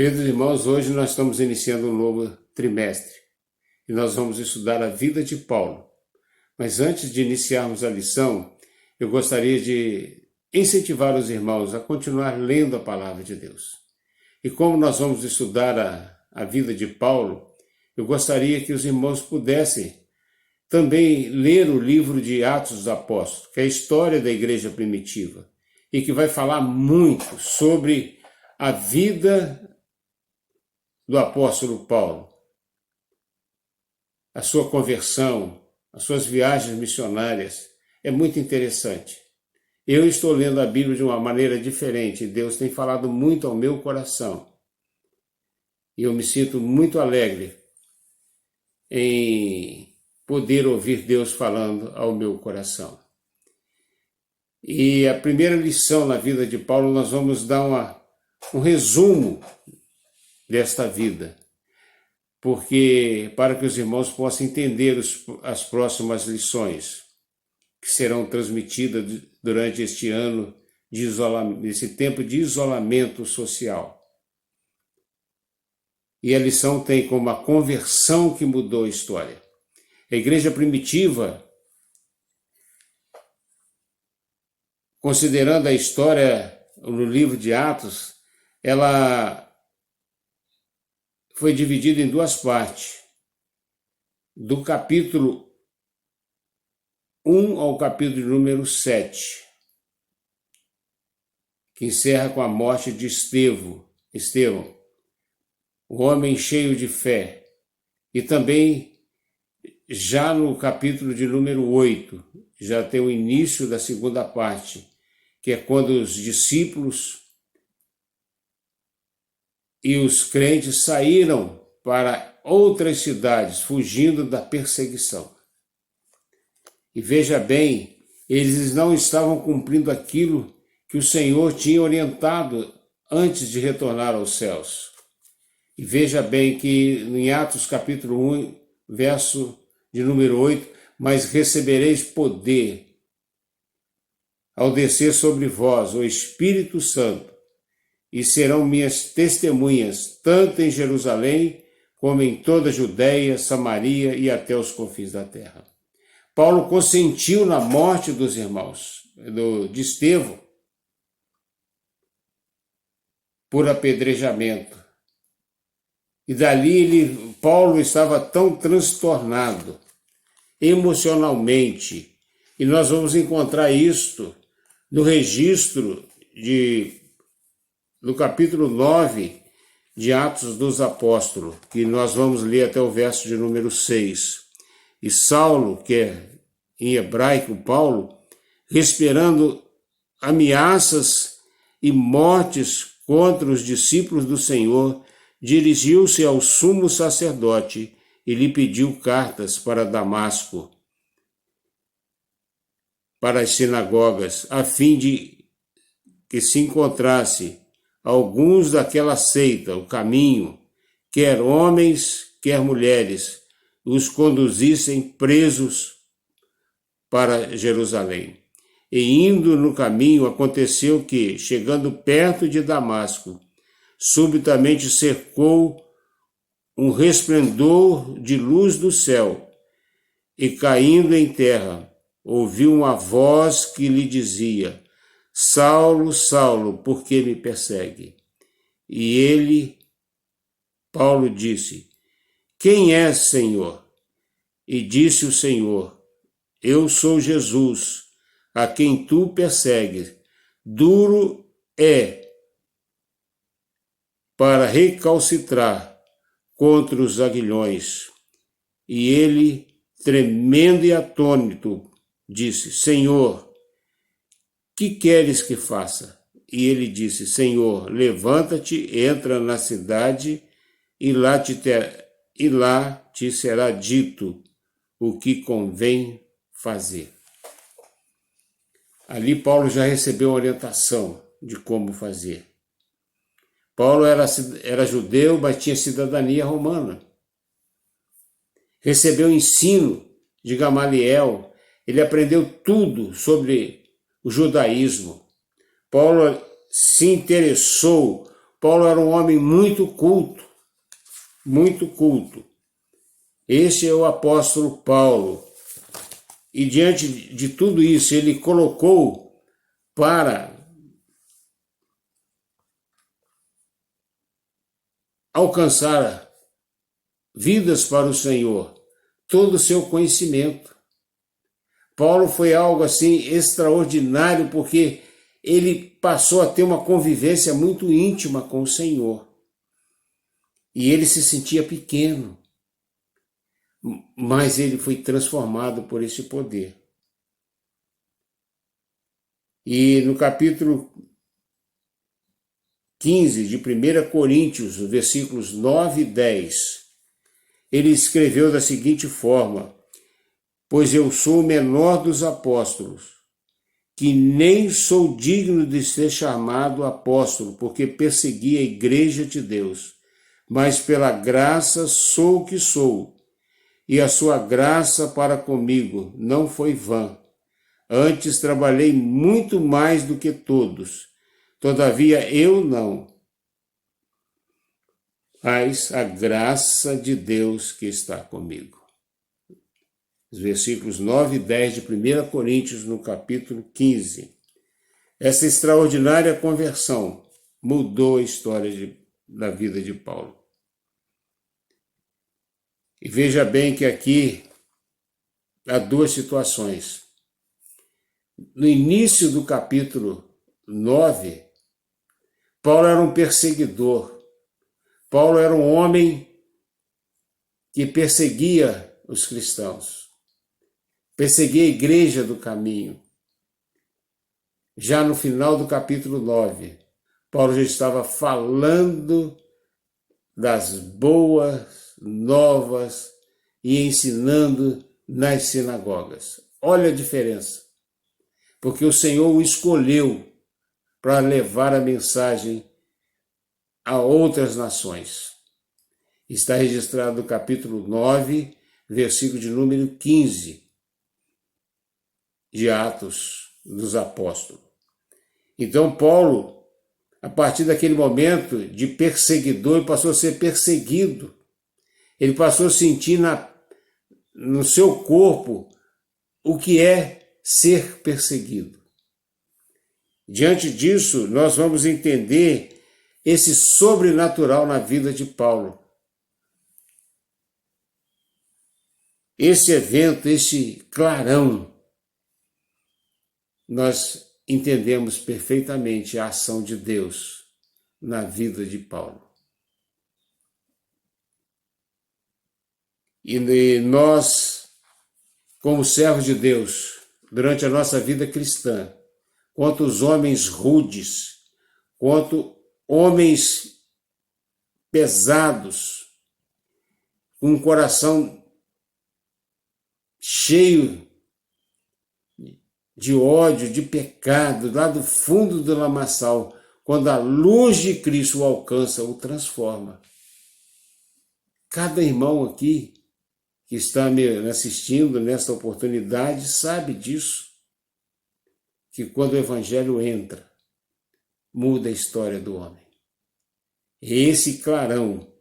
Queridos irmãos, hoje nós estamos iniciando um novo trimestre e nós vamos estudar a vida de Paulo. Mas antes de iniciarmos a lição, eu gostaria de incentivar os irmãos a continuar lendo a palavra de Deus. E como nós vamos estudar a vida de Paulo, eu gostaria que os irmãos pudessem também ler o livro de Atos dos Apóstolos, que é a história da igreja primitiva, e que vai falar muito sobre a vida do apóstolo Paulo, a sua conversão, as suas viagens missionárias. É muito interessante. Eu estou lendo a Bíblia de uma maneira diferente. Deus tem falado muito ao meu coração. E eu me sinto muito alegre em poder ouvir Deus falando ao meu coração. E a primeira lição na vida de Paulo, nós vamos dar um resumo desta vida, porque para que os irmãos possam entender as próximas lições que serão transmitidas durante este ano de isolamento, esse tempo de isolamento social. E a lição tem como a conversão que mudou a história. A igreja primitiva, considerando a história no livro de Atos, ela foi dividida em duas partes, do capítulo 1 ao capítulo número 7, que encerra com a morte de Estevão, o homem cheio de fé, e também já no capítulo de número 8, já tem o início da segunda parte, que é quando os discípulos e os crentes saíram para outras cidades, fugindo da perseguição. E veja bem, eles não estavam cumprindo aquilo que o Senhor tinha orientado antes de retornar aos céus. E veja bem que em Atos capítulo 1, verso de número 8, mas recebereis poder ao descer sobre vós o Espírito Santo, e serão minhas testemunhas, tanto em Jerusalém, como em toda a Judéia, Samaria e até os confins da terra. Paulo consentiu na morte dos irmãos, de Estevão, por apedrejamento. E dali Paulo estava tão transtornado emocionalmente, e nós vamos encontrar isto no registro do capítulo 9 de Atos dos Apóstolos, que nós vamos ler até o verso de número 6. E Saulo, que é em hebraico Paulo, respirando ameaças e mortes contra os discípulos do Senhor, dirigiu-se ao sumo sacerdote e lhe pediu cartas para Damasco, para as sinagogas, a fim de que se encontrasse alguns daquela seita, o caminho, quer homens, quer mulheres, os conduzissem presos para Jerusalém. E indo no caminho, aconteceu que, chegando perto de Damasco, subitamente cercou um resplendor de luz do céu, e caindo em terra, ouviu uma voz que lhe dizia: Saulo, Saulo, por que me persegue? E Paulo disse: Quem és, Senhor? E disse o Senhor: Eu sou Jesus, a quem tu persegues. Duro é para recalcitrar contra os aguilhões. E ele, tremendo e atônito, disse: Senhor, que queres que faça? E ele disse: Senhor, levanta-te, entra na cidade, e lá te será dito o que convém fazer. Ali Paulo já recebeu orientação de como fazer. Paulo era judeu, mas tinha cidadania romana. Recebeu ensino de Gamaliel. Ele aprendeu tudo sobre o judaísmo. Paulo se interessou Paulo era um homem muito culto, muito culto. Este é o apóstolo Paulo. E diante de tudo isso, ele colocou para alcançar vidas para o Senhor todo o seu conhecimento. Paulo foi algo assim extraordinário, porque ele passou a ter uma convivência muito íntima com o Senhor. E ele se sentia pequeno, mas ele foi transformado por esse poder. E no capítulo 15 de 1 Coríntios, versículos 9 e 10, ele escreveu da seguinte forma: pois eu sou o menor dos apóstolos, que nem sou digno de ser chamado apóstolo, porque persegui a igreja de Deus, mas pela graça sou o que sou, e a sua graça para comigo não foi vã. Antes trabalhei muito mais do que todos, todavia eu não, mas a graça de Deus que está comigo. Os versículos 9 e 10 de 1 Coríntios, no capítulo 15. Essa extraordinária conversão mudou a história da vida de Paulo. E veja bem que aqui há duas situações. No início do capítulo 9, Paulo era um perseguidor. Paulo era um homem que perseguia os cristãos, perseguia a igreja do caminho. Já no final do capítulo 9, Paulo já estava falando das boas novas e ensinando nas sinagogas. Olha a diferença, porque o Senhor o escolheu para levar a mensagem a outras nações. Está registrado no capítulo 9, versículo de número 15 de Atos dos Apóstolos. Então Paulo, a partir daquele momento de perseguidor, ele passou a ser perseguido. Ele passou a sentir no seu corpo o que é ser perseguido. Diante disso, nós vamos entender esse sobrenatural na vida de Paulo. Esse evento, esse clarão, nós entendemos perfeitamente a ação de Deus na vida de Paulo. E nós, como servos de Deus, durante a nossa vida cristã, quanto os homens rudes, quanto homens pesados, com um coração cheio de ódio, de pecado, lá do fundo do lamaçal, quando a luz de Cristo o alcança, o transforma. Cada irmão aqui que está me assistindo nesta oportunidade sabe disso, que quando o Evangelho entra, muda a história do homem. Esse clarão,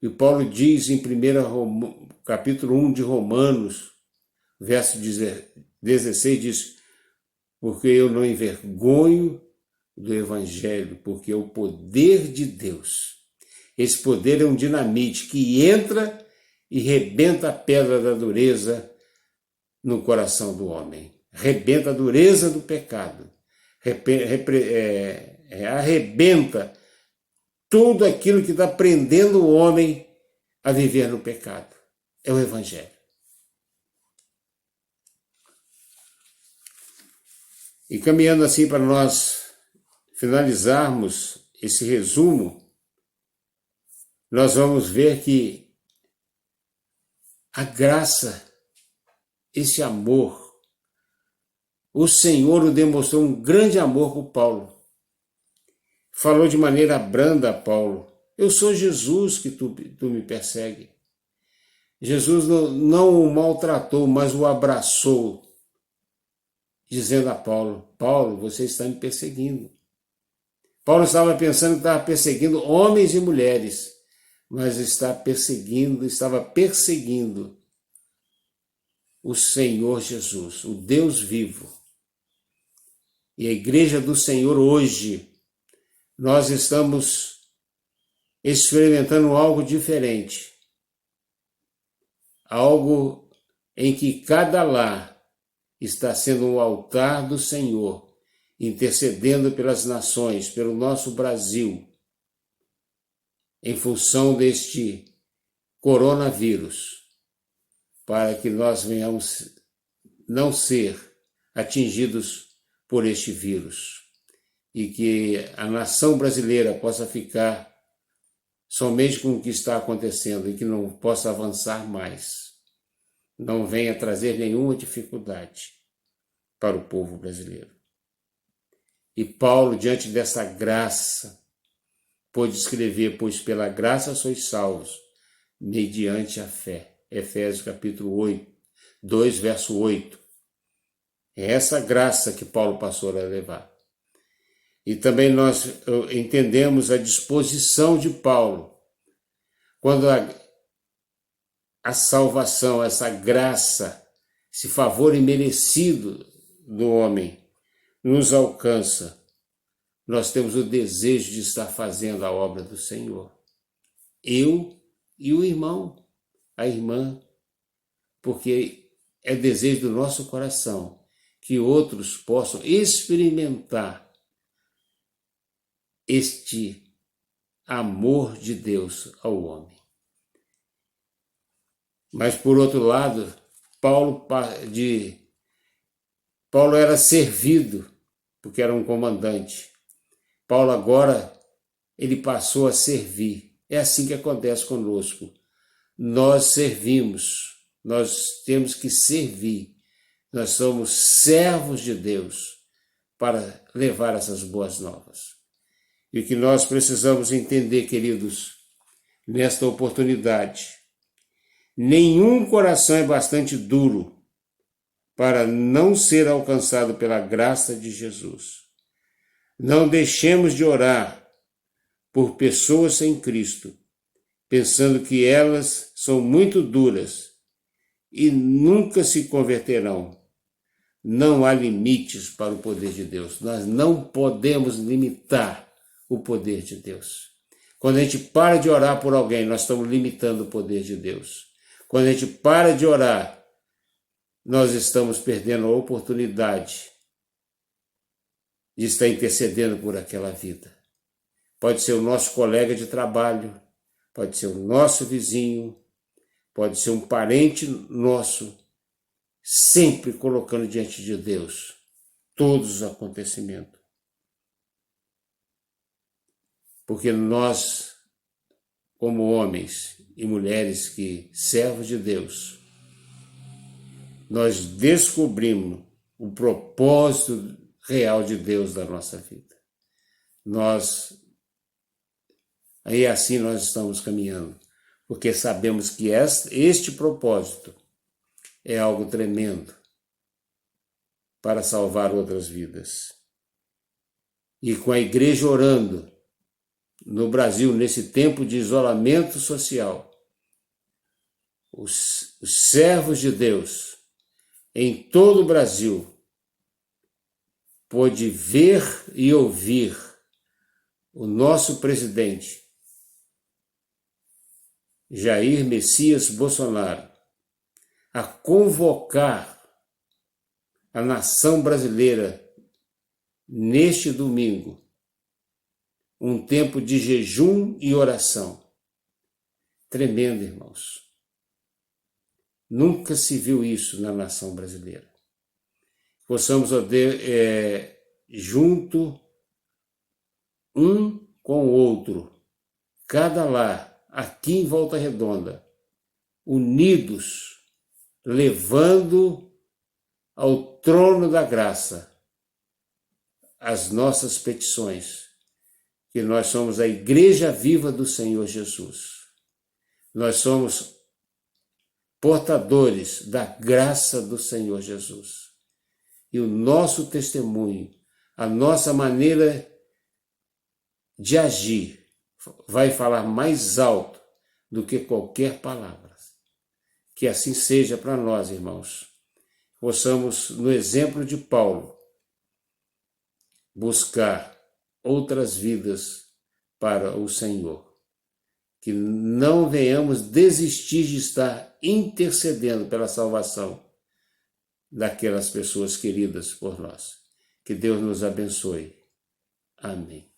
e Paulo diz em capítulo 1 de Romanos, verso 16, diz: porque eu não envergonho do Evangelho, porque é o poder de Deus. Esse poder é um dinamite que entra e rebenta a pedra da dureza no coração do homem. Rebenta a dureza do pecado. Arrebenta tudo aquilo que está prendendo o homem a viver no pecado. É o Evangelho. E caminhando assim para nós finalizarmos esse resumo, nós vamos ver que a graça, esse amor, o Senhor o demonstrou um grande amor por Paulo. Falou de maneira branda a Paulo: eu sou Jesus que tu me persegue. Jesus não o maltratou, mas o abraçou, dizendo a Paulo: Paulo, você está me perseguindo, Paulo estava pensando que estava perseguindo homens e mulheres, mas estava perseguindo o Senhor Jesus, o Deus vivo. E a igreja do Senhor hoje, nós estamos experimentando algo diferente. Algo em que cada lar está sendo um altar do Senhor, intercedendo pelas nações, pelo nosso Brasil, em função deste coronavírus, para que nós venhamos não ser atingidos por este vírus e que a nação brasileira possa ficar somente com o que está acontecendo e que não possa avançar mais, não venha trazer nenhuma dificuldade para o povo brasileiro. E Paulo, diante dessa graça, pôde escrever: pois pela graça sois salvos, mediante a fé. Efésios capítulo 2, verso 8. É essa graça que Paulo passou a levar. E também nós entendemos a disposição de Paulo, quando a salvação, essa graça, esse favor imerecido do homem nos alcança, nós temos o desejo de estar fazendo a obra do Senhor. Eu e o irmão, a irmã, porque é desejo do nosso coração que outros possam experimentar este amor de Deus ao homem. Mas, por outro lado, Paulo era servido, porque era um comandante. Paulo agora, ele passou a servir. É assim que acontece conosco. Nós servimos, nós temos que servir. Nós somos servos de Deus para levar essas boas novas. E o que nós precisamos entender, queridos, nesta oportunidade, nenhum coração é bastante duro para não ser alcançado pela graça de Jesus. Não deixemos de orar por pessoas sem Cristo, pensando que elas são muito duras e nunca se converterão. Não há limites para o poder de Deus. Nós não podemos limitar o poder de Deus. Quando a gente para de orar por alguém, nós estamos limitando o poder de Deus. Quando a gente para de orar, nós estamos perdendo a oportunidade de estar intercedendo por aquela vida. Pode ser o nosso colega de trabalho, pode ser o nosso vizinho, pode ser um parente nosso, sempre colocando diante de Deus todos os acontecimentos. Porque nós, como homens e mulheres que servos de Deus, nós descobrimos o propósito real de Deus da nossa vida. Aí assim nós estamos caminhando, porque sabemos que este propósito é algo tremendo para salvar outras vidas. E com a igreja orando no Brasil, nesse tempo de isolamento social, os servos de Deus em todo o Brasil pôde ver e ouvir o nosso presidente, Jair Messias Bolsonaro, a convocar a nação brasileira neste domingo, um tempo de jejum e oração. Tremendo, irmãos. Nunca se viu isso na nação brasileira. Possamos junto um com o outro, cada lar, aqui em Volta Redonda, unidos, levando ao trono da graça as nossas petições, que nós somos a igreja viva do Senhor Jesus. Nós somos portadores da graça do Senhor Jesus. E o nosso testemunho, a nossa maneira de agir vai falar mais alto do que qualquer palavra. Que assim seja para nós, irmãos. Possamos, no exemplo de Paulo, buscar outras vidas para o Senhor. Que não venhamos desistir de estar intercedendo pela salvação daquelas pessoas queridas por nós. Que Deus nos abençoe. Amém.